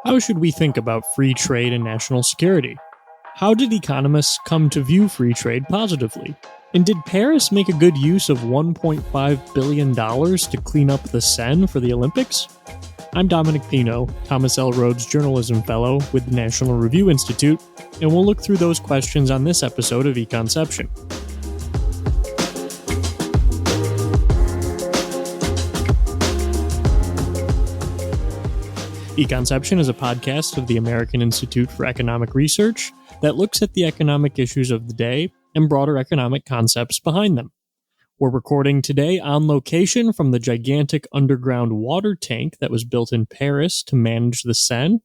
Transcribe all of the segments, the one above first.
How should we think about free trade and national security? How did economists come to view free trade positively? And did Paris make a good use of $1.5 billion to clean up the Seine for the Olympics? I'm Dominic Pino, Thomas L. Rhodes Journalism Fellow with the National Review Institute, and we'll look through those questions on this episode of Econception. Econception is a podcast of the American Institute for Economic Research that looks at the economic issues of the day and broader economic concepts behind them. We're recording today on location from the gigantic underground water tank that was built in Paris to manage the Seine.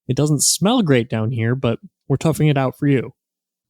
It doesn't smell great down here, but we're toughing it out for you.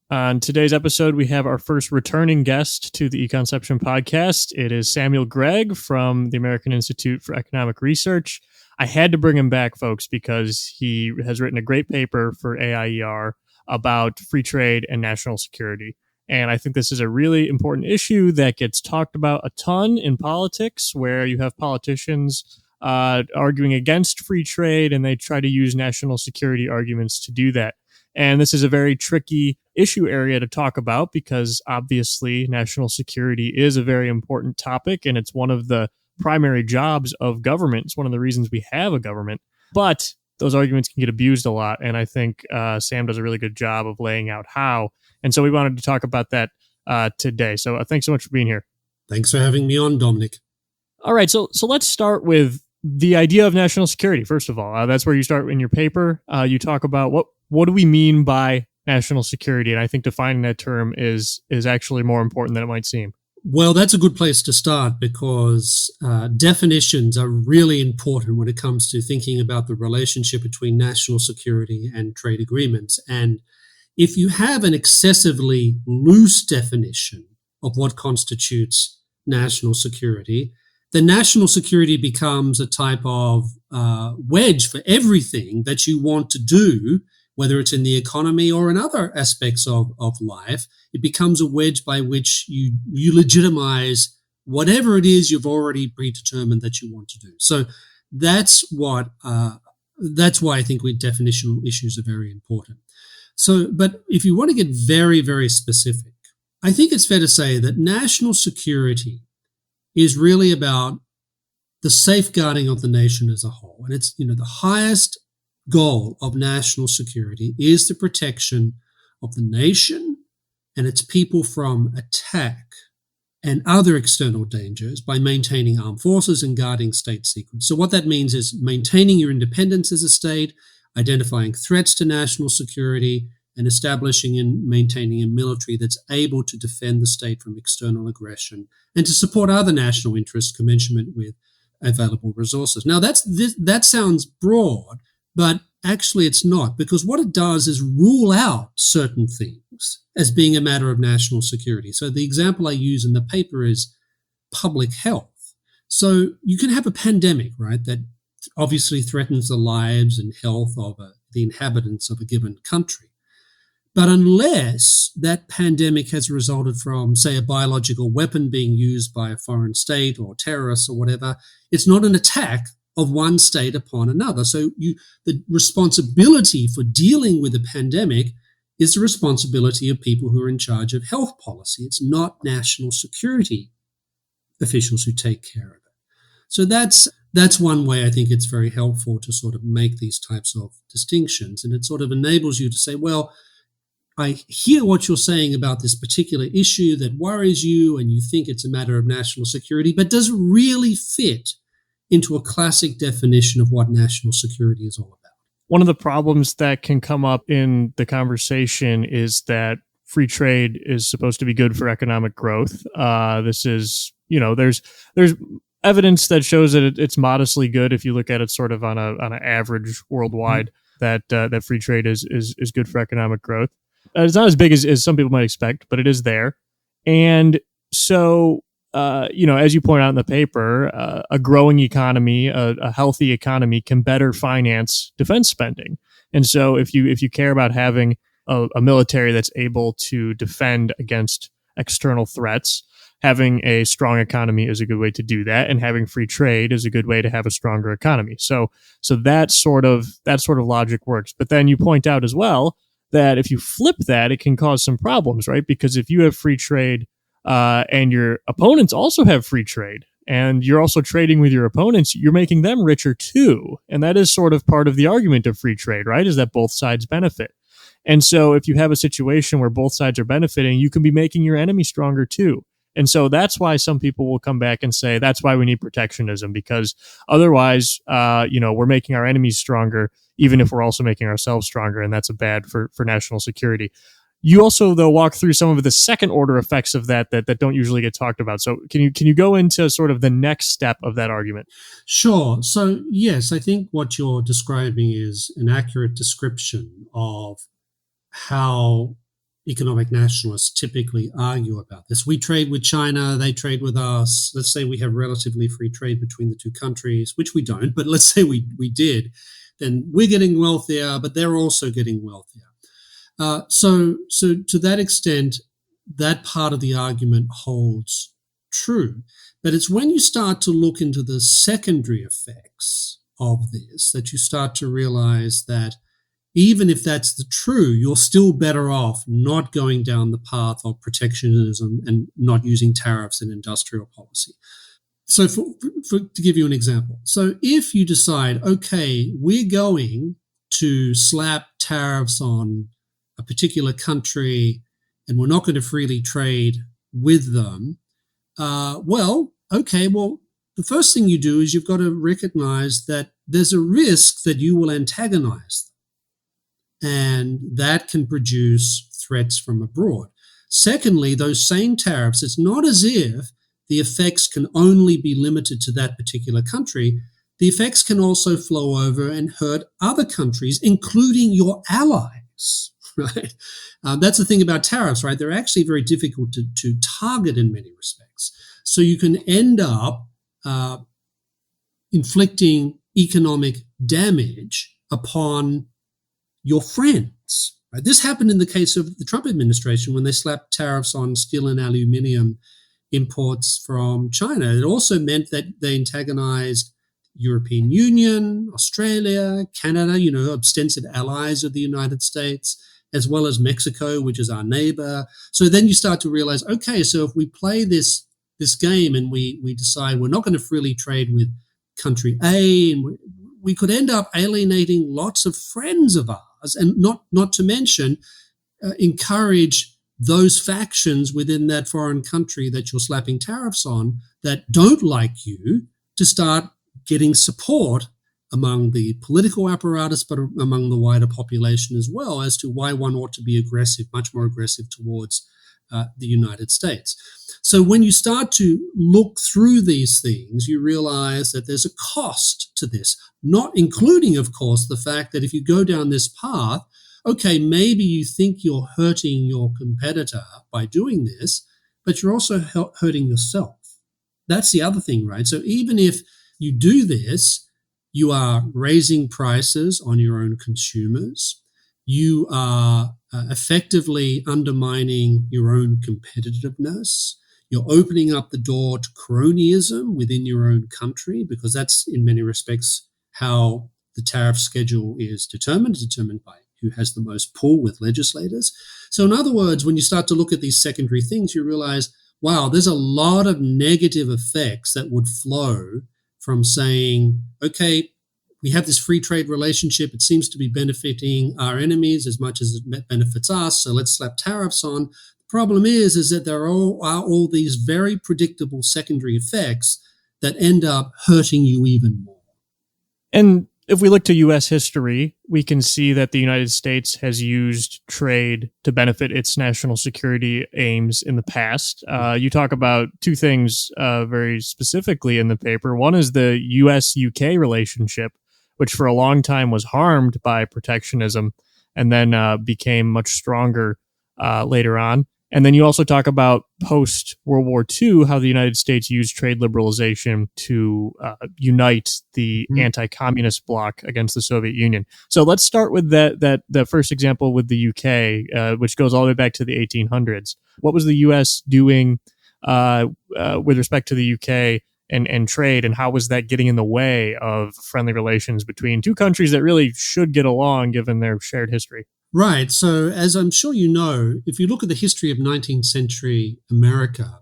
On today's episode, we have our first returning guest to the Econception podcast. It is Samuel Gregg from the American Institute for Economic Research. I had to bring him back, folks, because he has written a great paper for AIER about free trade and national security. And I think this is a really important issue that gets talked about a ton in politics, where you have politicians arguing against free trade, and they try to use national security arguments to do that. And this is a very tricky issue area to talk about because obviously national security is a very important topic, and it's one of the primary jobs of government. It's one of the reasons we have a government. But those arguments can get abused a lot, and I think Sam does a really good job of laying out how. And so we wanted to talk about that today. So thanks so much for being here. Thanks for having me on, Dominic. All right, so let's start with the idea of national security. First of all, that's where you start in your paper. You talk about what do we mean by national security, and I think defining that term is actually more important than it might seem. Well, that's a good place to start because definitions are really important when it comes to thinking about the relationship between national security and trade agreements. And if you have an excessively loose definition of what constitutes national security, then national security becomes a type of wedge for everything that you want to do, whether it's in the economy or in other aspects of life. It becomes a wedge by which you legitimize whatever it is you've already predetermined that you want to do. So that's why I think definitional issues are very important. So, but if you want to get very, very specific, I think it's fair to say that national security is really about the safeguarding of the nation as a whole. And it's, the highest goal of national security is the protection of the nation and its people from attack and other external dangers by maintaining armed forces and guarding state secrets. So what that means is maintaining your independence as a state, identifying threats to national security, and establishing and maintaining a military that's able to defend the state from external aggression and to support other national interests commensurate with available resources. Now, that sounds broad, but actually it's not, because what it does is rule out certain things as being a matter of national security. So the example I use in the paper is public health. So you can have a pandemic, right, that obviously threatens the lives and health of the inhabitants of a given country. But unless that pandemic has resulted from, say, a biological weapon being used by a foreign state or terrorists or whatever, it's not an attack of one state upon another. So the responsibility for dealing with a pandemic is the responsibility of people who are in charge of health policy. It's not national security officials who take care of it. So that's one way I think it's very helpful to sort of make these types of distinctions. And it sort of enables you to say, well, I hear what you're saying about this particular issue that worries you and you think it's a matter of national security, but does it really fit into a classic definition of what national security is all about? One of the problems that can come up in the conversation is that free trade is supposed to be good for economic growth. This is, there's evidence that shows that it's modestly good if you look at it sort of on an average worldwide, that free trade is good for economic growth. It's not as big as some people might expect, but it is there. And so, as you point out in the paper, a growing economy, a healthy economy can better finance defense spending. And so if you care about having a military that's able to defend against external threats, having a strong economy is a good way to do that, and having free trade is a good way to have a stronger economy. So that sort of logic works. But then you point out as well that if you flip that, it can cause some problems, right? Because if you have free trade and your opponents also have free trade, and you're also trading with your opponents, you're making them richer too. And that is sort of part of the argument of free trade, right? Is that both sides benefit. And so if you have a situation where both sides are benefiting, you can be making your enemy stronger too. And so that's why some people will come back and say that's why we need protectionism, because otherwise, we're making our enemies stronger, even if we're also making ourselves stronger. And that's bad for national security. You also, though, walk through some of the second order effects of that don't usually get talked about. So can you go into sort of the next step of that argument? Sure. So, yes, I think what you're describing is an accurate description of how economic nationalists typically argue about this. We trade with China, they trade with us. Let's say we have relatively free trade between the two countries, which we don't, but let's say we did. Then we're getting wealthier, but they're also getting wealthier. So to that extent, that part of the argument holds true. But it's when you start to look into the secondary effects of this that you start to realize that even if that's the true, you're still better off not going down the path of protectionism and not using tariffs in industrial policy. So to give you an example, so if you decide, okay, we're going to slap tariffs on a particular country and we're not going to freely trade with them, the first thing you do is you've got to recognize that there's a risk that you will antagonize them. And that can produce threats from abroad. Secondly, those same tariffs, it's not as if the effects can only be limited to that particular country. The effects can also flow over and hurt other countries, including your allies, right? That's the thing about tariffs, right? They're actually very difficult to target in many respects. So you can end up inflicting economic damage upon your friends. Right? This happened in the case of the Trump administration when they slapped tariffs on steel and aluminium imports from China. It also meant that they antagonized European Union, Australia, Canada, ostensive allies of the United States, as well as Mexico, which is our neighbor. So then you start to realize, okay, so if we play this game and we decide we're not going to freely trade with country A, and we could end up alienating lots of friends of ours, and not to mention encourage those factions within that foreign country that you're slapping tariffs on that don't like you to start getting support among the political apparatus, but among the wider population as well, as to why one ought to be aggressive, much more aggressive towards the United States. So when you start to look through these things, you realize that there's a cost to this, not including, of course, the fact that if you go down this path, okay, maybe you think you're hurting your competitor by doing this, but you're also hurting yourself. That's the other thing, right? So even if you do this, you are raising prices on your own consumers. You are effectively undermining your own competitiveness. You're opening up the door to cronyism within your own country, because that's in many respects how the tariff schedule is determined by who has the most pull with legislators. So in other words, when you start to look at these secondary things, you realize, wow, there's a lot of negative effects that would flow from saying, okay, we have this free trade relationship. It seems to be benefiting our enemies as much as it benefits us. So let's slap tariffs on. The problem is that there are all these very predictable secondary effects that end up hurting you even more. And if we look to U.S. history, we can see that the United States has used trade to benefit its national security aims in the past. You talk about two things very specifically in the paper. One is the U.S.-UK relationship, which for a long time was harmed by protectionism and then became much stronger later on. And then you also talk about post-World War II, how the United States used trade liberalization to unite the anti-communist bloc against the Soviet Union. So let's start with that first example with the UK, which goes all the way back to the 1800s. What was the U.S. doing with respect to the UK and trade, and how was that getting in the way of friendly relations between two countries that really should get along given their shared history? Right. So, as I'm sure you know, if you look at the history of 19th century America,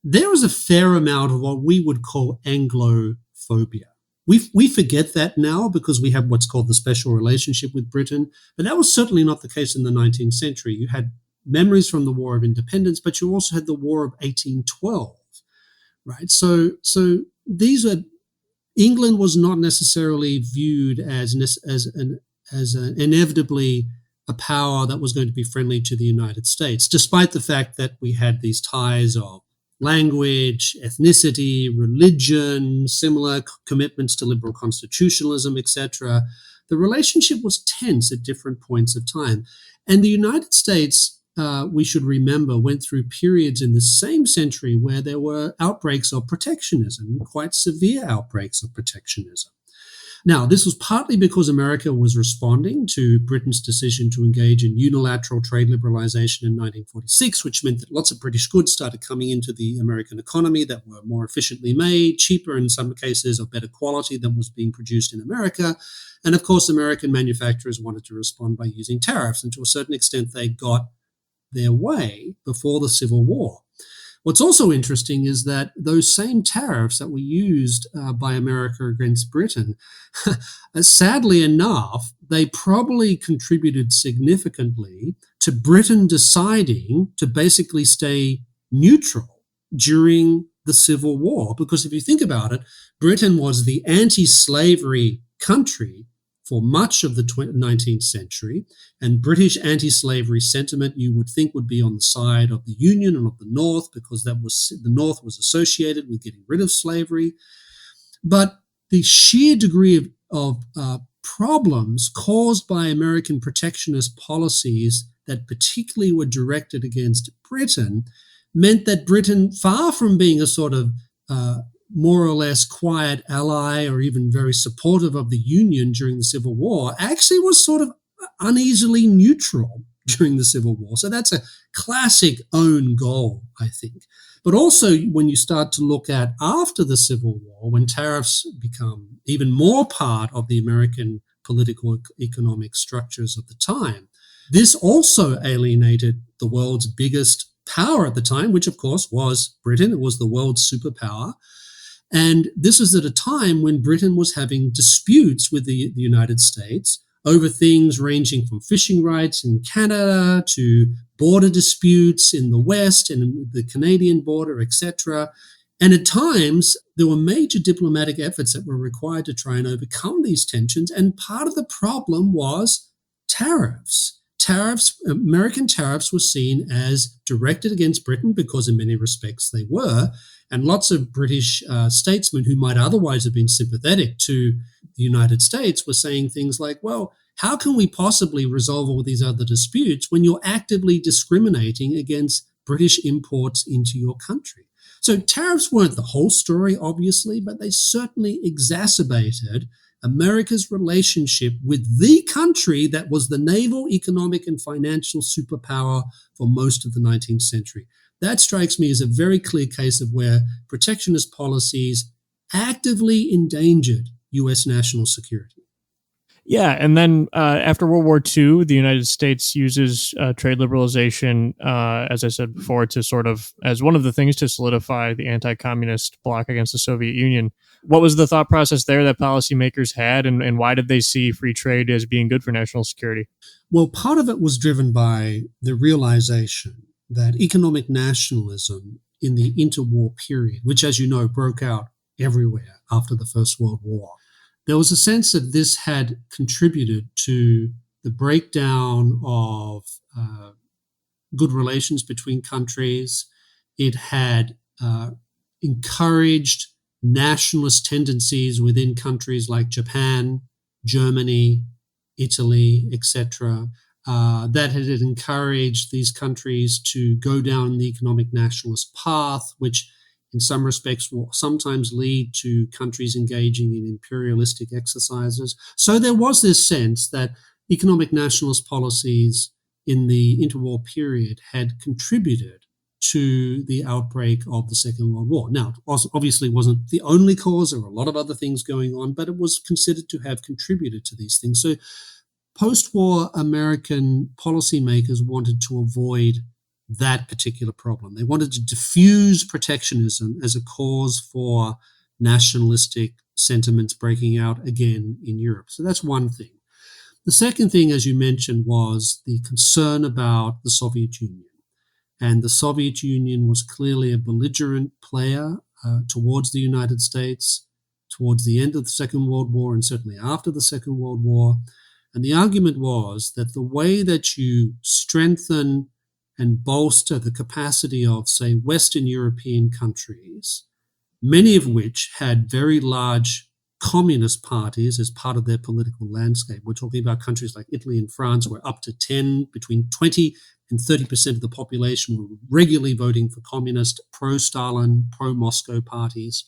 there was a fair amount of what we would call Anglophobia. We forget that now because we have what's called the special relationship with Britain, but that was certainly not the case in the 19th century. You had memories from the War of Independence, but you also had the War of 1812, right? So these are England was not necessarily viewed as inevitably a power that was going to be friendly to the United States, despite the fact that we had these ties of language, ethnicity, religion, similar commitments to liberal constitutionalism, etc. The relationship was tense at different points of time. And the United States, we should remember, went through periods in the same century where there were outbreaks of protectionism, quite severe outbreaks of protectionism. Now, this was partly because America was responding to Britain's decision to engage in unilateral trade liberalization in 1946, which meant that lots of British goods started coming into the American economy that were more efficiently made, cheaper in some cases, of better quality than was being produced in America. And of course, American manufacturers wanted to respond by using tariffs. And to a certain extent, they got their way before the Civil War. What's also interesting is that those same tariffs that were used by America against Britain, sadly enough, they probably contributed significantly to Britain deciding to basically stay neutral during the Civil War. Because if you think about it, Britain was the anti-slavery country for much of the 19th century, and British anti-slavery sentiment you would think would be on the side of the Union and of the North, because the North was associated with getting rid of slavery. But the sheer degree of problems caused by American protectionist policies that particularly were directed against Britain meant that Britain, far from being a sort of more or less quiet ally or even very supportive of the Union during the Civil War, actually was sort of uneasily neutral during the Civil War. So that's a classic own goal, I think. But also when you start to look at after the Civil War, when tariffs become even more part of the American political economic structures of the time, this also alienated the world's biggest power at the time, which of course was Britain. It was the world's superpower. And this was at a time when Britain was having disputes with the United States over things ranging from fishing rights in Canada to border disputes in the West and the Canadian border, etc. And at times, there were major diplomatic efforts that were required to try and overcome these tensions. And part of the problem was tariffs. American tariffs were seen as directed against Britain because in many respects they were. And lots of British statesmen who might otherwise have been sympathetic to the United States were saying things like, well, how can we possibly resolve all these other disputes when you're actively discriminating against British imports into your country? So tariffs weren't the whole story, obviously, but they certainly exacerbated America's relationship with the country that was the naval, economic, and financial superpower for most of the 19th century. That strikes me as a very clear case of where protectionist policies actively endangered U.S. national security. Yeah, and then after World War II, the United States uses trade liberalization, as I said before, to sort of, as one of the things to solidify the anti-communist bloc against the Soviet Union. What was the thought process there that policymakers had, and why did they see free trade as being good for national security? Well, part of it was driven by the realization that economic nationalism in the interwar period, which, as you know, broke out everywhere after the First World War, there was a sense that this had contributed to the breakdown of good relations between countries. It had encouraged nationalist tendencies within countries like Japan, Germany, Italy, etc., that had encouraged these countries to go down the economic nationalist path, which in some respects will sometimes lead to countries engaging in imperialistic exercises. So there was this sense that economic nationalist policies in the interwar period had contributed to the outbreak of the Second World War. Now, it obviously wasn't the only cause. There were a lot of other things going on, but it was considered to have contributed to these things. So post-war American policymakers wanted to avoid that particular problem. They wanted to diffuse protectionism as a cause for nationalistic sentiments breaking out again in Europe. So that's one thing. The second thing, as you mentioned, was the concern about the Soviet Union. And the Soviet Union was clearly a belligerent player towards the United States, towards the end of the Second World War, and certainly after the Second World War. And the argument was that the way that you strengthen and bolster the capacity of, say, Western European countries, many of which had very large communist parties as part of their political landscape. We're talking about countries like Italy and France, where up to between 20 and 30% of the population were regularly voting for communist, pro-Stalin, pro-Moscow parties.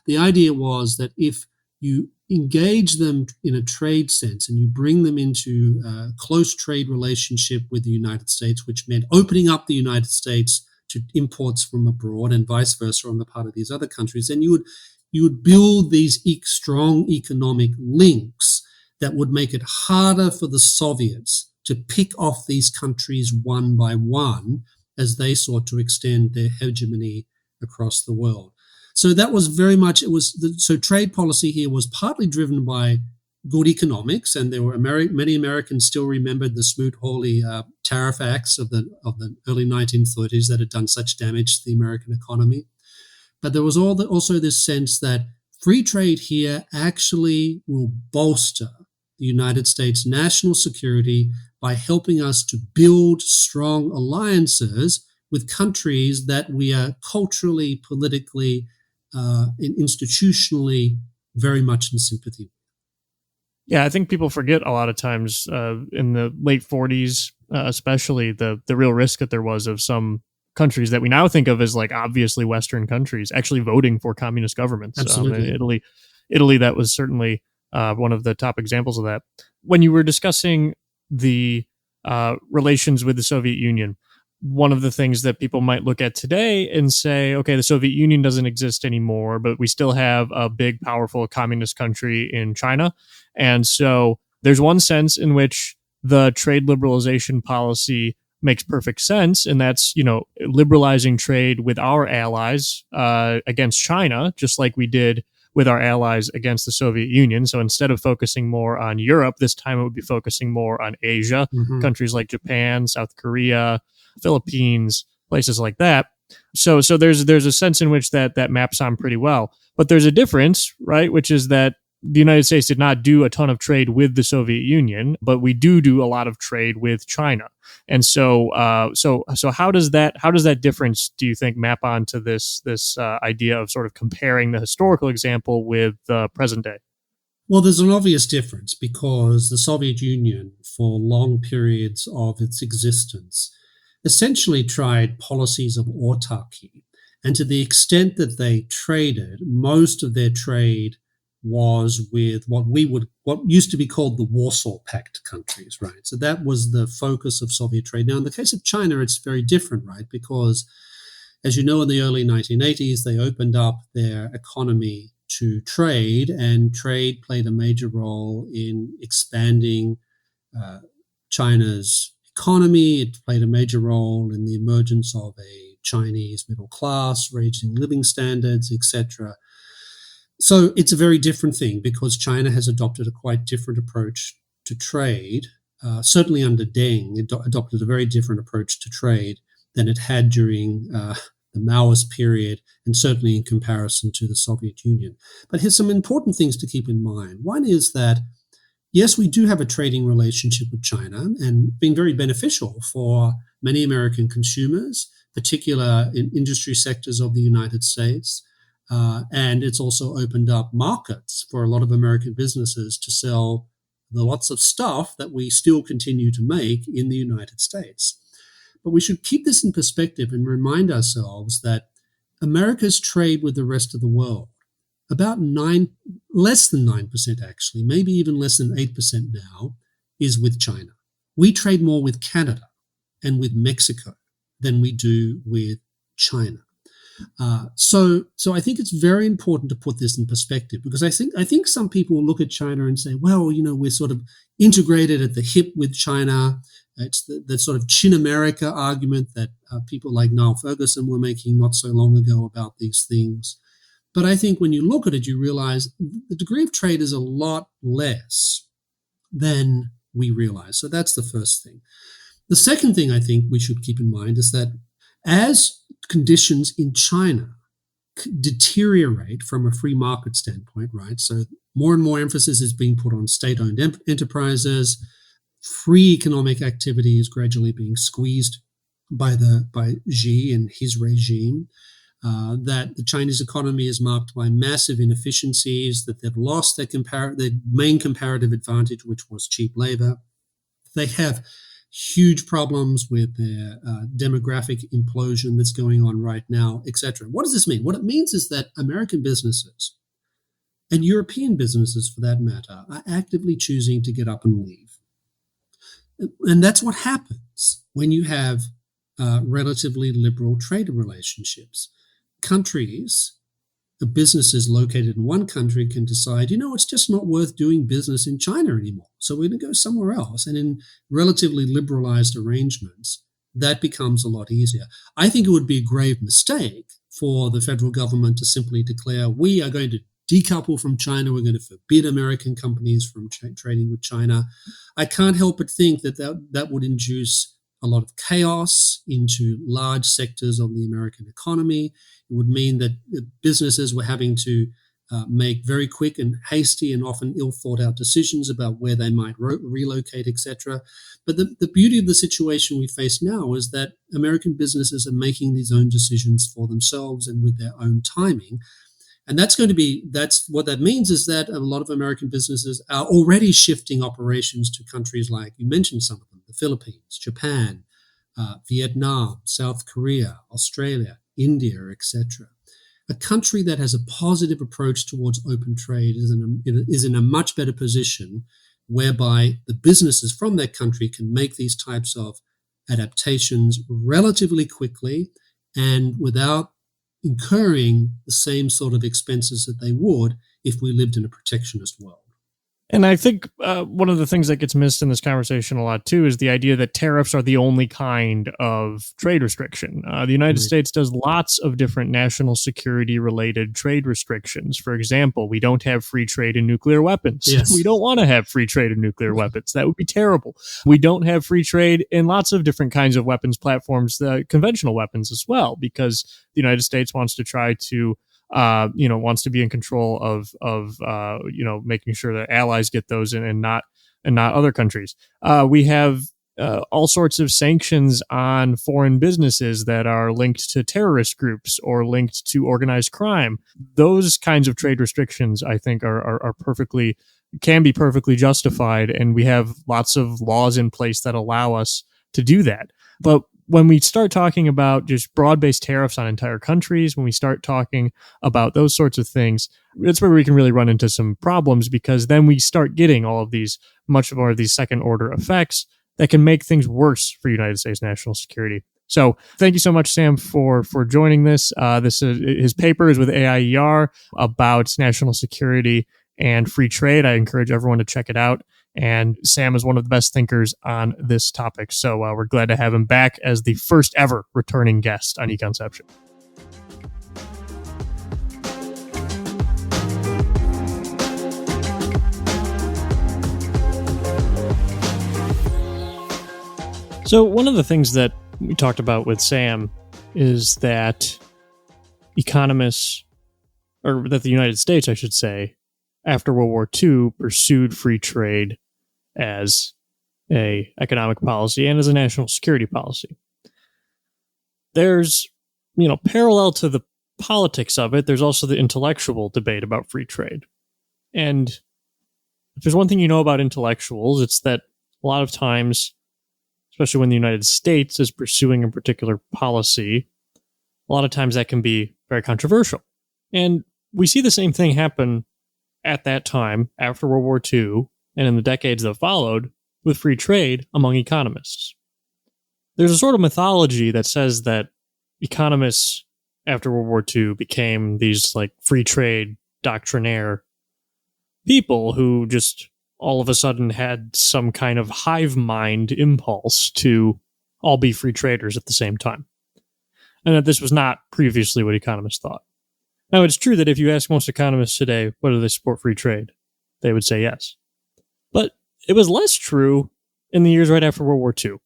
The idea was that if you engage them in a trade sense and you bring them into a close trade relationship with the United States, which meant opening up the United States to imports from abroad and vice versa on the part of these other countries, then you would build these strong economic links that would make it harder for the Soviets to pick off these countries one by one as they sought to extend their hegemony across the world. So that was very much, so trade policy here was partly driven by good economics, and there were many Americans still remembered the Smoot-Hawley tariff acts of the early 1930s that had done such damage to the American economy. But there was also this sense that free trade here actually will bolster the United States' national security by helping us to build strong alliances with countries that we are culturally, politically, and institutionally very much in sympathy. Yeah, I think people forget a lot of times in the late 40s, especially the real risk that there was of some countries that we now think of as like obviously Western countries actually voting for communist governments. Absolutely. Italy, that was certainly one of the top examples of that. When you were discussing the relations with the Soviet Union, one of the things that people might look at today and say, okay, the Soviet Union doesn't exist anymore, but we still have a big, powerful communist country in China. And so there's one sense in which the trade liberalization policy makes perfect sense, and that's, liberalizing trade with our allies against China, just like we did with our allies against the Soviet Union. So instead of focusing more on Europe, this time it would be focusing more on Asia, countries like Japan, South Korea, Philippines, places like that. So there's a sense in which that maps on pretty well. But there's a difference, right, which is that the United States did not do a ton of trade with the Soviet Union, but we do a lot of trade with China. And so how does that difference, do you think, map onto this idea of sort of comparing the historical example with the present day? Well, there's an obvious difference because the Soviet Union, for long periods of its existence, essentially tried policies of autarky. And to the extent that they traded, most of their trade was with what used to be called the Warsaw Pact countries, right? So that was the focus of Soviet trade. Now, in the case of China, it's very different, right? Because, as you know, in the early 1980s, they opened up their economy to trade, and trade played a major role in expanding China's economy. It played a major role in the emergence of a Chinese middle class, raising living standards, etc. So it's a very different thing because China has adopted a quite different approach to trade. Certainly under Deng, it adopted a very different approach to trade than it had during the Maoist period, and certainly in comparison to the Soviet Union. But here's some important things to keep in mind. One is that, yes, we do have a trading relationship with China and been very beneficial for many American consumers, particularly in industry sectors of the United States. And it's also opened up markets for a lot of American businesses to sell the lots of stuff that we still continue to make in the United States. But we should keep this in perspective and remind ourselves that America's trade with the rest of the world, less than 9% actually, maybe even less than 8% now, is with China. We trade more with Canada and with Mexico than we do with China. So I think it's very important to put this in perspective, because I think some people look at China and say, well, we're sort of integrated at the hip with China. It's the sort of Chin America argument that people like Niall Ferguson were making not so long ago about these things. But I think when you look at it, you realize the degree of trade is a lot less than we realize. So that's the first thing. The second thing I think we should keep in mind is that as conditions in China deteriorate from a free market standpoint, right? So more and more emphasis is being put on state-owned enterprises. Free economic activity is gradually being squeezed by Xi and his regime. That the Chinese economy is marked by massive inefficiencies, that they've lost their main comparative advantage, which was cheap labor. They have huge problems with their demographic implosion that's going on right now, etc. What does this mean? What it means is that American businesses, and European businesses for that matter, are actively choosing to get up and leave. And that's what happens when you have relatively liberal trade relationships. Countries, businesses located in one country can decide, it's just not worth doing business in China anymore. So we're going to go somewhere else. And in relatively liberalized arrangements, that becomes a lot easier. I think it would be a grave mistake for the federal government to simply declare, we are going to decouple from China, we're going to forbid American companies from trading with China. I can't help but think that would induce a lot of chaos into large sectors of the American economy. It would mean that businesses were having to make very quick and hasty and often ill-thought-out decisions about where they might relocate, etc. But the beauty of the situation we face now is that American businesses are making these own decisions for themselves and with their own timing. And that's what that means is that a lot of American businesses are already shifting operations to countries like, you mentioned some of them, the Philippines, Japan, Vietnam, South Korea, Australia, India, etc. A country that has a positive approach towards open trade is in a much better position, whereby the businesses from that country can make these types of adaptations relatively quickly and without incurring the same sort of expenses that they would if we lived in a protectionist world. And I think one of the things that gets missed in this conversation a lot, too, is the idea that tariffs are the only kind of trade restriction. The United States does lots of different national security-related trade restrictions. For example, we don't have free trade in nuclear weapons. Yes. We don't want to have free trade in nuclear weapons. That would be terrible. We don't have free trade in lots of different kinds of weapons platforms, conventional weapons as well, because the United States wants to try to wants to be in control of making sure that allies get those and not other countries. We have all sorts of sanctions on foreign businesses that are linked to terrorist groups or linked to organized crime. Those kinds of trade restrictions, I think, can be perfectly justified, and we have lots of laws in place that allow us to do that. But when we start talking about just broad-based tariffs on entire countries, when we start talking about those sorts of things, that's where we can really run into some problems, because then we start getting all of these, much more of these second-order effects that can make things worse for United States national security. So thank you so much, Sam, for joining this. His paper is with AIER about national security and free trade. I encourage everyone to check it out. And Sam is one of the best thinkers on this topic. So we're glad to have him back as the first ever returning guest on Econception. So one of the things that we talked about with Sam is that economists, or that the United States, I should say, after World War II, pursued free trade as a economic policy and as a national security policy. There's, parallel to the politics of it, there's also the intellectual debate about free trade. And if there's one thing you know about intellectuals, it's that a lot of times, especially when the United States is pursuing a particular policy, a lot of times that can be very controversial. And we see the same thing happen at that time, after World War II, and in the decades that followed, with free trade among economists. There's a sort of mythology that says that economists after World War II became these like free trade doctrinaire people who just all of a sudden had some kind of hive mind impulse to all be free traders at the same time. And that this was not previously what economists thought. Now, it's true that if you ask most economists today whether they support free trade, they would say yes. But it was less true in the years right after World War II.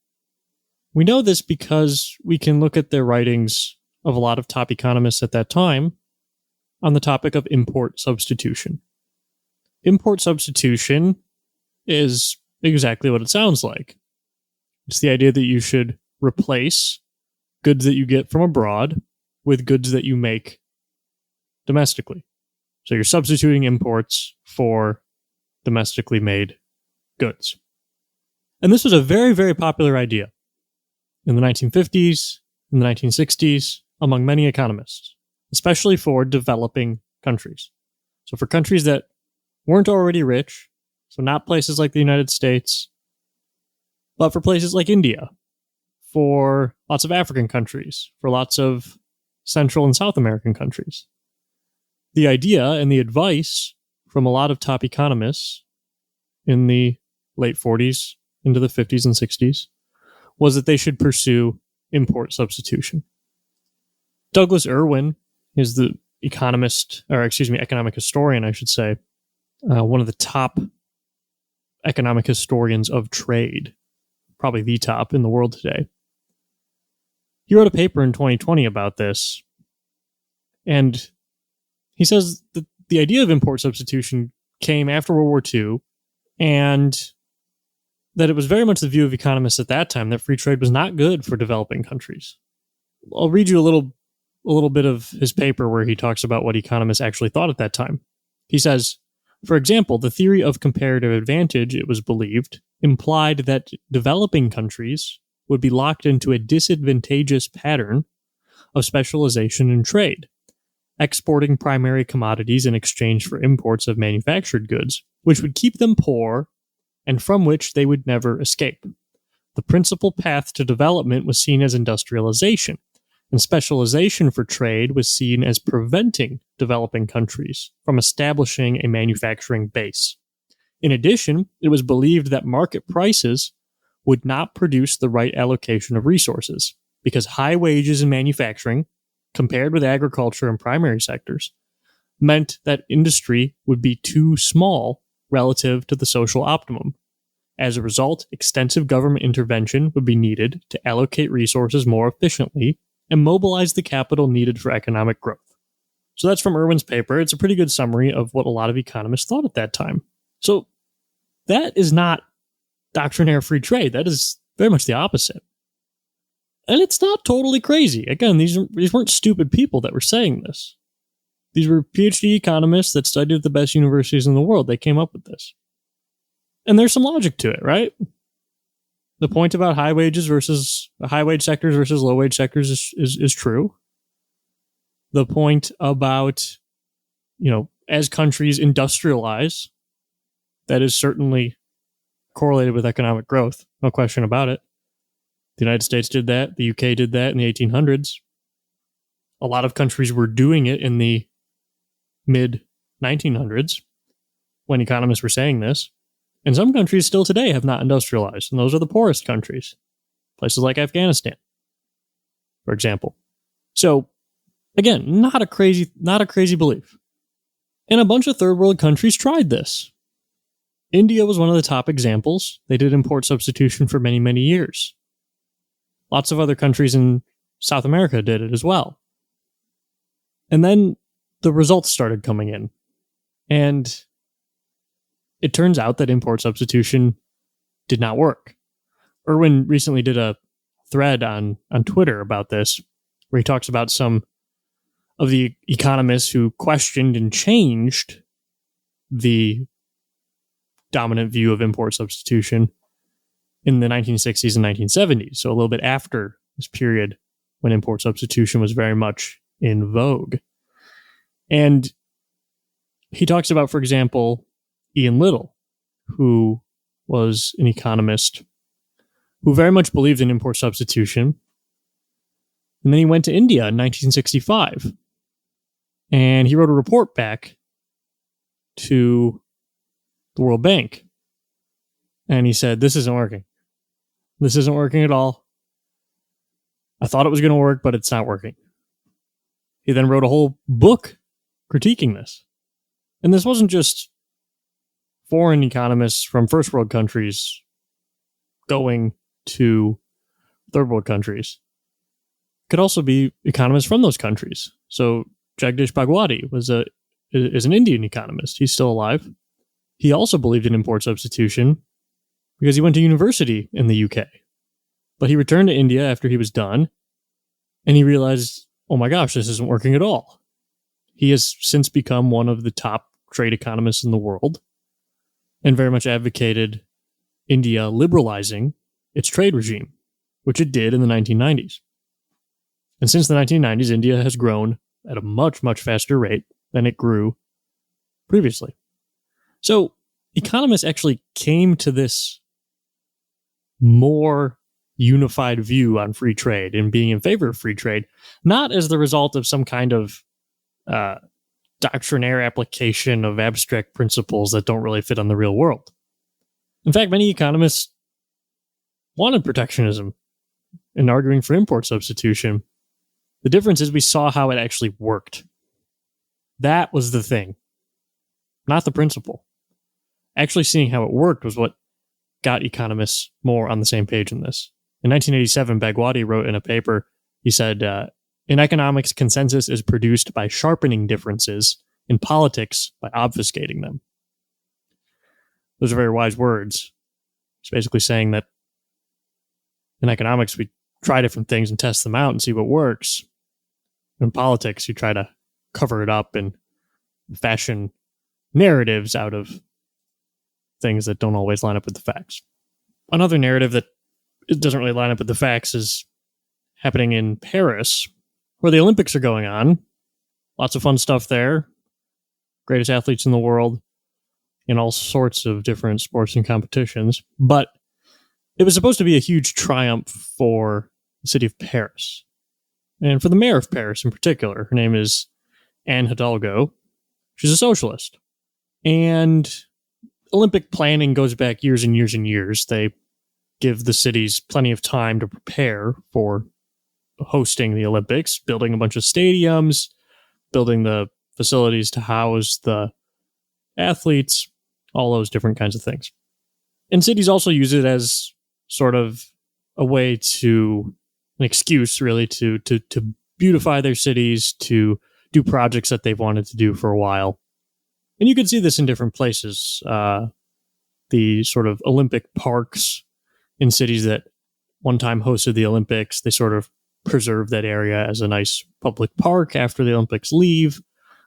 We know this because we can look at their writings of a lot of top economists at that time on the topic of import substitution. Import substitution is exactly what it sounds like. It's the idea that you should replace goods that you get from abroad with goods that you make domestically. So you're substituting imports for domestically made goods. And this was a very, very popular idea in the 1950s, in the 1960s, among many economists, especially for developing countries. So for countries that weren't already rich, so not places like the United States, but for places like India, for lots of African countries, for lots of Central and South American countries. The idea and the advice from a lot of top economists in the late 40s into the 50s and 60s was that they should pursue import substitution. Douglas Irwin is the economic historian, I should say, one of the top economic historians of trade, probably the top in the world today. He wrote a paper in 2020 about this, and he says that the idea of import substitution came after World War II, and that it was very much the view of economists at that time that free trade was not good for developing countries. I'll read you a little bit of his paper where he talks about what economists actually thought at that time. He says, for example, the theory of comparative advantage, it was believed, implied that developing countries would be locked into a disadvantageous pattern of specialization in trade, exporting primary commodities in exchange for imports of manufactured goods, which would keep them poor and from which they would never escape. The principal path to development was seen as industrialization, and specialization for trade was seen as preventing developing countries from establishing a manufacturing base. In addition, it was believed that market prices would not produce the right allocation of resources, because high wages in manufacturing, compared with agriculture and primary sectors, meant that industry would be too small relative to the social optimum. As a result, extensive government intervention would be needed to allocate resources more efficiently and mobilize the capital needed for economic growth. So that's from Irwin's paper. It's a pretty good summary of what a lot of economists thought at that time. So that is not doctrinaire free trade. That is very much the opposite. And it's not totally crazy. Again, these weren't stupid people that were saying this. These were PhD economists that studied at the best universities in the world. They came up with this. And there's some logic to it, right? The point about high wage sectors versus low wage sectors is true. The point about, as countries industrialize, that is certainly correlated with economic growth. No question about it. The United States did that. The UK did that in the 1800s. A lot of countries were doing it in the mid 1900s when economists were saying this. And some countries still today have not industrialized, and those are the poorest countries. Places like Afghanistan, for example. So, again, not a crazy belief. And a bunch of third world countries tried this. India was one of the top examples. They did import substitution for many, many years. Lots of other countries in South America did it as well. And then the results started coming in. And it turns out that import substitution did not work. Irwin recently did a thread on Twitter about this, where he talks about some of the economists who questioned and changed the dominant view of import substitution in the 1960s and 1970s, so a little bit after this period when import substitution was very much in vogue. And he talks about, for example, Ian Little, who was an economist who very much believed in import substitution, And then he went to India in 1965. And he wrote a report back to the World Bank. And he said, this isn't working. This isn't working at all. I thought it was going to work, but it's not working. He then wrote a whole book critiquing this. And this wasn't just foreign economists from first world countries going to third world countries. It could also be economists from those countries. So Jagdish Bhagwati is an Indian economist. He's still alive. He also believed in import substitution because he went to university in the UK. But he returned to India after he was done, and he realized, oh my gosh, this isn't working at all. He has since become one of the top trade economists in the world and very much advocated India liberalizing its trade regime, which it did in the 1990s. And since the 1990s, India has grown at a much, much faster rate than it grew previously. So economists actually came to this more unified view on free trade and being in favor of free trade, not as the result of some kind of doctrinaire application of abstract principles that don't really fit on the real world. In fact, many economists wanted protectionism and arguing for import substitution. The difference is we saw how it actually worked. That was the thing, not the principle. Actually seeing how it worked was what got economists more on the same page in this. In 1987, Bhagwati wrote in a paper, he said, in economics, consensus is produced by sharpening differences, in politics, by obfuscating them. Those are very wise words. He's basically saying that in economics, we try different things and test them out and see what works. In politics, you try to cover it up and fashion narratives out of things that don't always line up with the facts. Another narrative that doesn't really line up with the facts is happening in Paris, where the Olympics are going on. Lots of fun stuff there. Greatest athletes in the world in all sorts of different sports and competitions. But it was supposed to be a huge triumph for the city of Paris. And for the mayor of Paris in particular. Her name is Anne Hidalgo. She's a socialist. And Olympic planning goes back years and years and years. They give the cities plenty of time to prepare for hosting the Olympics, building a bunch of stadiums, building the facilities to house the athletes, all those different kinds of things. And cities also use it as sort of a way to, an excuse really, to beautify their cities, to do projects that they've wanted to do for a while. And you can see this in different places. The sort of Olympic parks in cities that one time hosted the Olympics, they sort of preserve that area as a nice public park after the Olympics leave,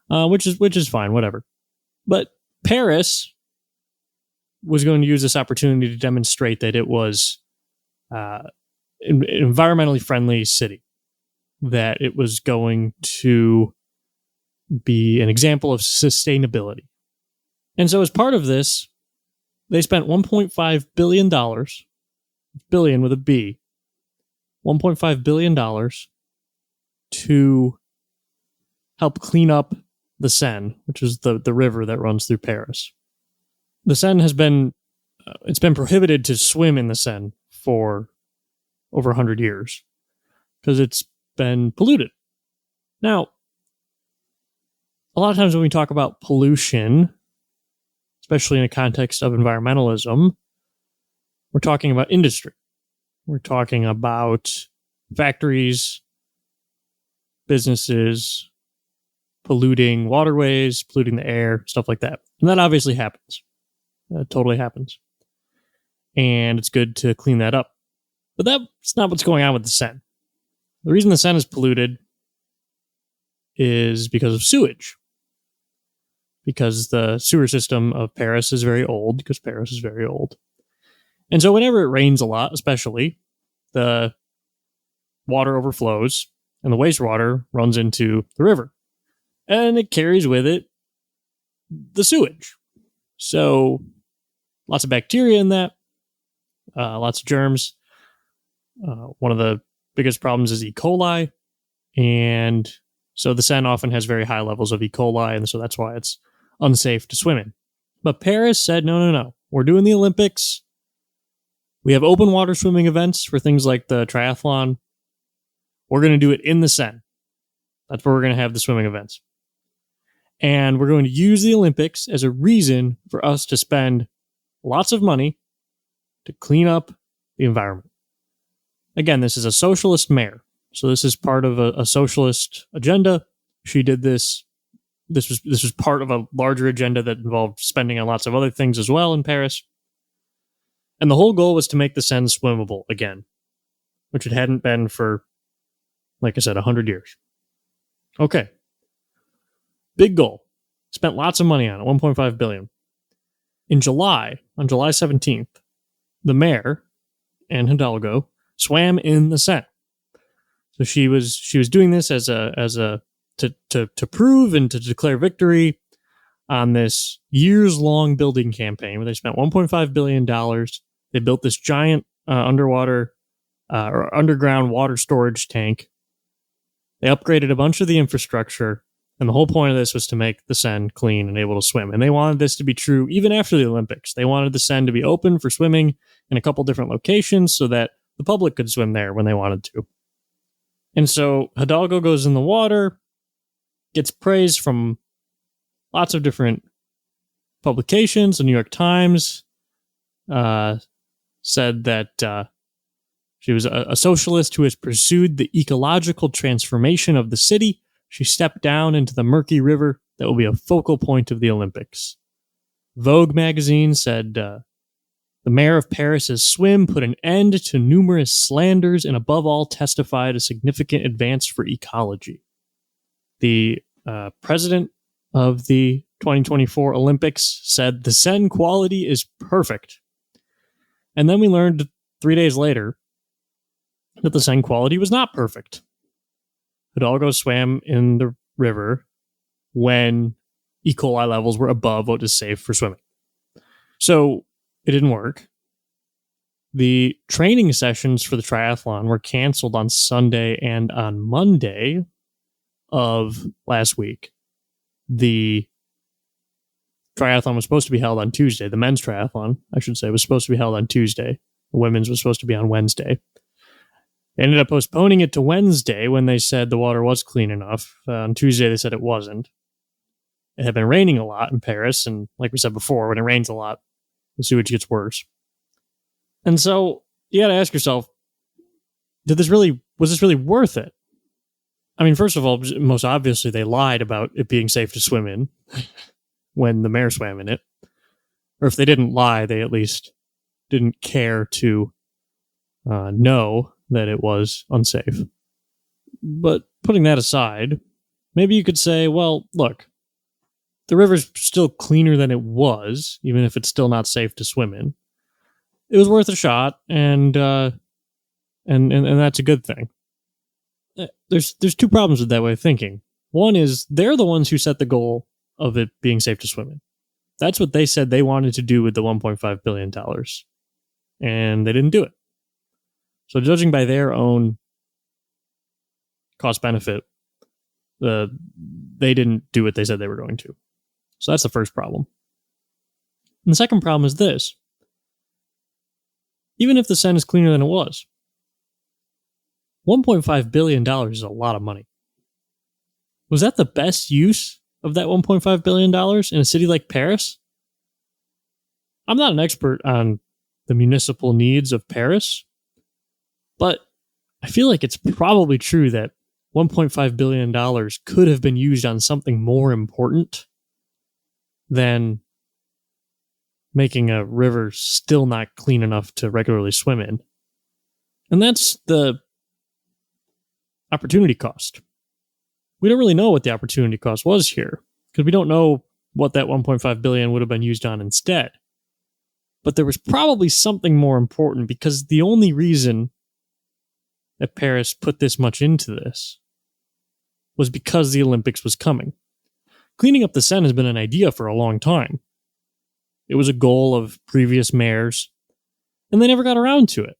which is fine, whatever. But Paris was going to use this opportunity to demonstrate that it was an environmentally friendly city, that it was going to be an example of sustainability. And so as part of this, they spent $1.5 billion, billion with a B, $1.5 billion to help clean up the Seine, which is the river that runs through Paris. The Seine has been, it's been prohibited to swim in the Seine for over 100 years because it's been polluted. Now, a lot of times when we talk about pollution, especially in a context of environmentalism, we're talking about industry. We're talking about factories, businesses, polluting waterways, polluting the air, stuff like that. And that obviously happens. That totally happens. And it's good to clean that up. But that's not what's going on with the Seine. The reason the Seine is polluted is because of sewage. Because the sewer system of Paris is very old, because Paris is very old. And so whenever it rains a lot, especially, the water overflows and the wastewater runs into the river. And it carries with it the sewage. So lots of bacteria in that, lots of germs. One of the biggest problems is E. coli. And so the Seine often has very high levels of E. coli, and so that's why it's unsafe to swim in. But Paris said, no. We're doing the Olympics. We have open water swimming events for things like the triathlon. We're going to do it in the Seine. That's where we're going to have the swimming events. And we're going to use the Olympics as a reason for us to spend lots of money to clean up the environment. Again, this is a socialist mayor. So this is part of a socialist agenda. She did this. This was part of a larger agenda that involved spending on lots of other things as well in Paris. And the whole goal was to make the Seine swimmable again, which it hadn't been for, like I said, 100 years. Okay. Big goal. Spent lots of money on it, $1.5 billion. In July, on July 17th, the mayor, Anne Hidalgo, swam in the Seine. So she was doing this to prove and to declare victory on this years-long building campaign where they spent $1.5 billion. They built this giant underground water storage tank. They upgraded a bunch of the infrastructure, and the whole point of this was to make the Seine clean and able to swim. And they wanted this to be true even after the Olympics. They wanted the Seine to be open for swimming in a couple different locations so that the public could swim there when they wanted to. And so Hidalgo goes in the water, gets praise from lots of different publications. The New York Times said that she was a socialist who has pursued the ecological transformation of the city. She stepped down into the murky river that will be a focal point of the Olympics. Vogue magazine said the mayor of Paris's swim put an end to numerous slanders and above all testified a significant advance for ecology. The president of the 2024 Olympics said the Seine quality is perfect. And then we learned 3 days later that the Seine quality was not perfect. Hidalgo swam in the river when E. coli levels were above what is safe for swimming. So it didn't work. The training sessions for the triathlon were canceled on Sunday and on Monday of last week. The triathlon was supposed to be held on Tuesday. The men's triathlon, I should say, was supposed to be held on Tuesday. The women's was supposed to be on Wednesday. They ended up postponing it to Wednesday when they said the water was clean enough. On Tuesday, they said it wasn't. It had been raining a lot in Paris, and like we said before, when it rains a lot, the sewage gets worse. And so you got to ask yourself, was this really worth it? I mean, first of all, most obviously, they lied about it being safe to swim in when the mayor swam in it. Or if they didn't lie, they at least didn't care to know that it was unsafe. But putting that aside, maybe you could say, well, look, the river's still cleaner than it was, even if it's still not safe to swim in. It was worth a shot, and that's a good thing. There's two problems with that way of thinking. One is they're the ones who set the goal of it being safe to swim in. That's what they said they wanted to do with the $1.5 billion. And they didn't do it. So judging by their own cost benefit, they didn't do what they said they were going to. So that's the first problem. And the second problem is this. Even if the Seine is cleaner than it was, $1.5 billion is a lot of money. Was that the best use of that $1.5 billion in a city like Paris? I'm not an expert on the municipal needs of Paris, but I feel like it's probably true that $1.5 billion could have been used on something more important than making a river still not clean enough to regularly swim in. And that's the opportunity cost. We don't really know what the opportunity cost was here because we don't know what that $1.5 billion would have been used on instead. But there was probably something more important because the only reason that Paris put this much into this was because the Olympics was coming. Cleaning up the Seine has been an idea for a long time. It was a goal of previous mayors, and they never got around to it.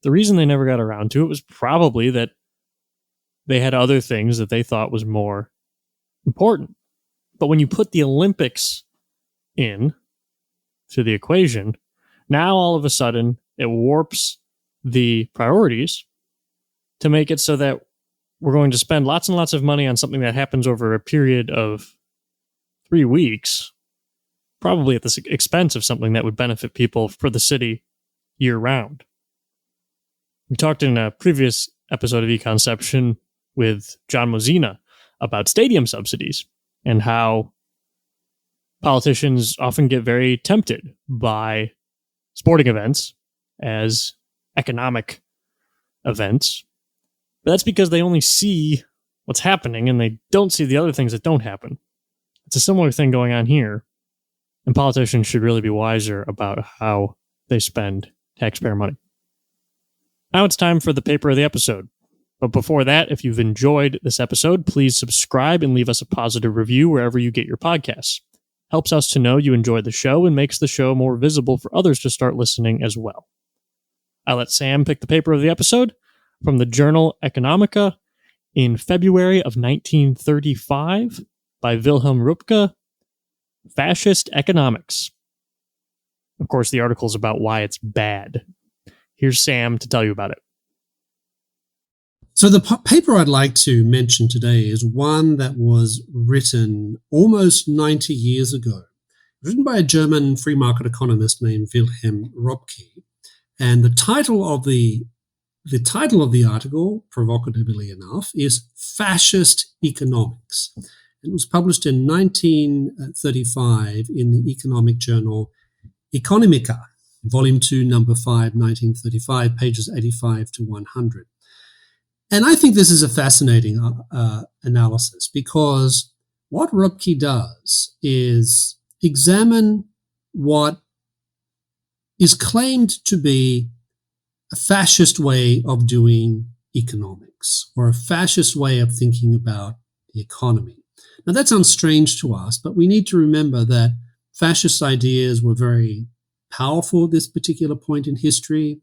The reason they never got around to it was probably that They had other things that they thought was more important. But when you put the Olympics in to the equation, now all of a sudden it warps the priorities to make it so that we're going to spend lots and lots of money on something that happens over a period of 3 weeks, probably at the expense of something that would benefit people for the city year round. We talked in a previous episode of Econception with John Mozina about stadium subsidies and how politicians often get very tempted by sporting events as economic events. But that's because they only see what's happening and they don't see the other things that don't happen. It's a similar thing going on here, and politicians should really be wiser about how they spend taxpayer money. Now it's time for the paper of the episode. But before that, if you've enjoyed this episode, please subscribe and leave us a positive review wherever you get your podcasts. Helps us to know you enjoy the show and makes the show more visible for others to start listening as well. I let Sam pick the paper of the episode from the journal Economica in February of 1935 by Wilhelm Röpke, Fascist Economics. Of course, the article is about why it's bad. Here's Sam to tell you about it. So the paper I'd like to mention today is one that was written almost 90 years ago, written by a German free market economist named Wilhelm Röpke. And the title of the article, provocatively enough, is Fascist Economics. It was published in 1935 in the economic journal Economica, Volume 2, Number 5, 1935, pages 85 to 100. And I think this is a fascinating analysis because what Röpke does is examine what is claimed to be a fascist way of doing economics or a fascist way of thinking about the economy. Now, that sounds strange to us, but we need to remember that fascist ideas were very powerful at this particular point in history.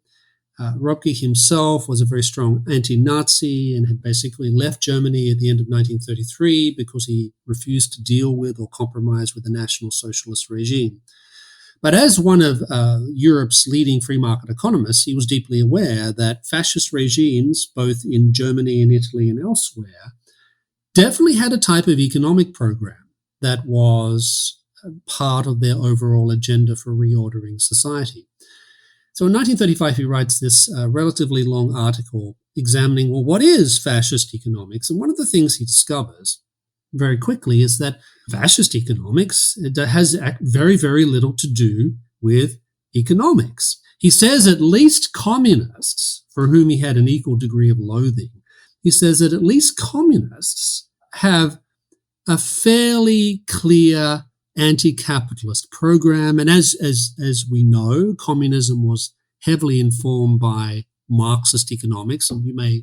Röpke himself was a very strong anti-Nazi and had basically left Germany at the end of 1933 because he refused to deal with or compromise with the National Socialist regime. But as one of Europe's leading free market economists, he was deeply aware that fascist regimes, both in Germany and Italy and elsewhere, definitely had a type of economic program that was part of their overall agenda for reordering society. So in 1935, he writes this relatively long article examining, well, what is fascist economics? And one of the things he discovers very quickly is that fascist economics has very, very little to do with economics. He says at least communists, for whom he had an equal degree of loathing, he says that at least communists have a fairly clear anti-capitalist program. And as we know, communism was heavily informed by Marxist economics. And I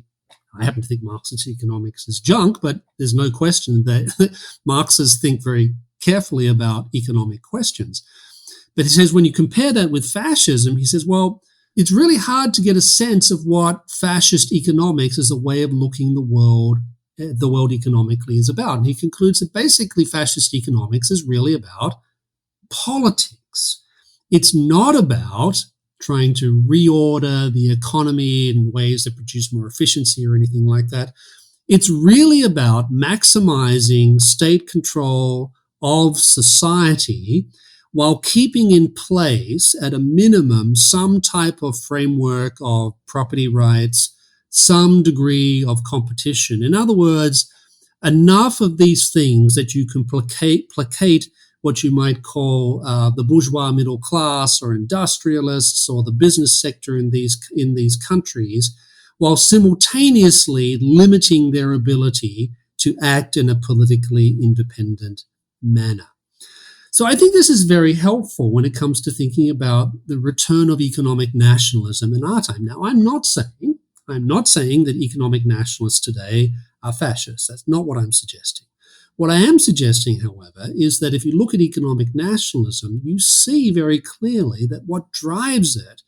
happen to think Marxist economics is junk, but there's no question that Marxists think very carefully about economic questions. But he says when you compare that with fascism, he says, well, it's really hard to get a sense of what fascist economics as a way of looking the world economically is about. And he concludes that basically fascist economics is really about politics. It's not about trying to reorder the economy in ways that produce more efficiency or anything like that. It's really about maximizing state control of society while keeping in place at a minimum some type of framework of property rights, some degree of competition. In other words, enough of these things that you can placate what you might call the bourgeois middle class or industrialists or the business sector in these countries, while simultaneously limiting their ability to act in a politically independent manner. So I think this is very helpful when it comes to thinking about the return of economic nationalism in our time. Now, I'm not saying that economic nationalists today are fascists. That's not what I'm suggesting. What I am suggesting, however, is that if you look at economic nationalism, you see very clearly that what drives it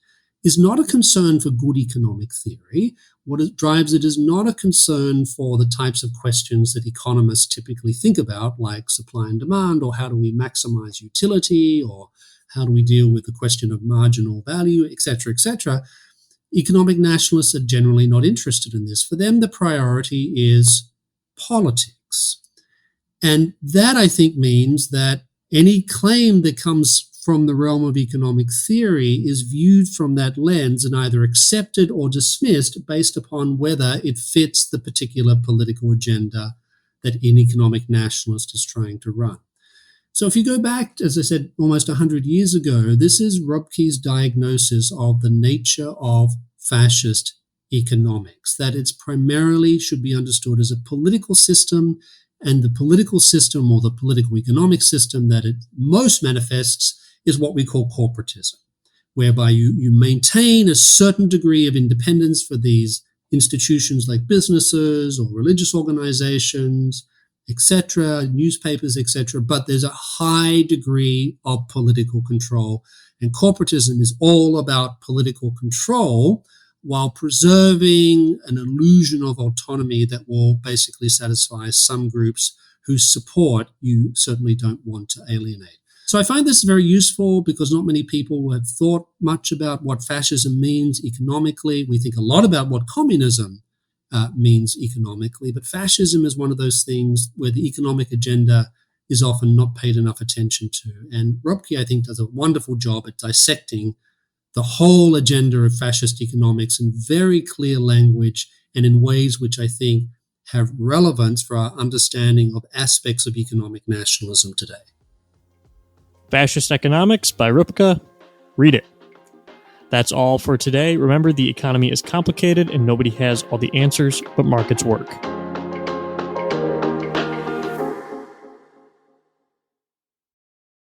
is not a concern for good economic theory. What it drives it is not a concern for the types of questions that economists typically think about, like supply and demand, or how do we maximize utility, or how do we deal with the question of marginal value, etc., etc. Economic nationalists are generally not interested in this. For them, the priority is politics. And that, I think, means that any claim that comes from the realm of economic theory is viewed from that lens and either accepted or dismissed based upon whether it fits the particular political agenda that an economic nationalist is trying to run. So if you go back, as I said, almost 100 years ago, this is Röpke's diagnosis of the nature of fascist economics, that it's primarily should be understood as a political system, and the political system or the political economic system that it most manifests is what we call corporatism, whereby you maintain a certain degree of independence for these institutions like businesses or religious organizations, etc., newspapers, etc., but there's a high degree of political control. And corporatism is all about political control while preserving an illusion of autonomy that will basically satisfy some groups whose support you certainly don't want to alienate. So I find this very useful because not many people have thought much about what fascism means economically. We think a lot about what communism means economically, but fascism is one of those things where the economic agenda is often not paid enough attention to. And Röpke, I think, does a wonderful job at dissecting the whole agenda of fascist economics in very clear language and in ways which I think have relevance for our understanding of aspects of economic nationalism today. Fascist Economics by Röpke. Read it. That's all for today. Remember, the economy is complicated and nobody has all the answers, but markets work.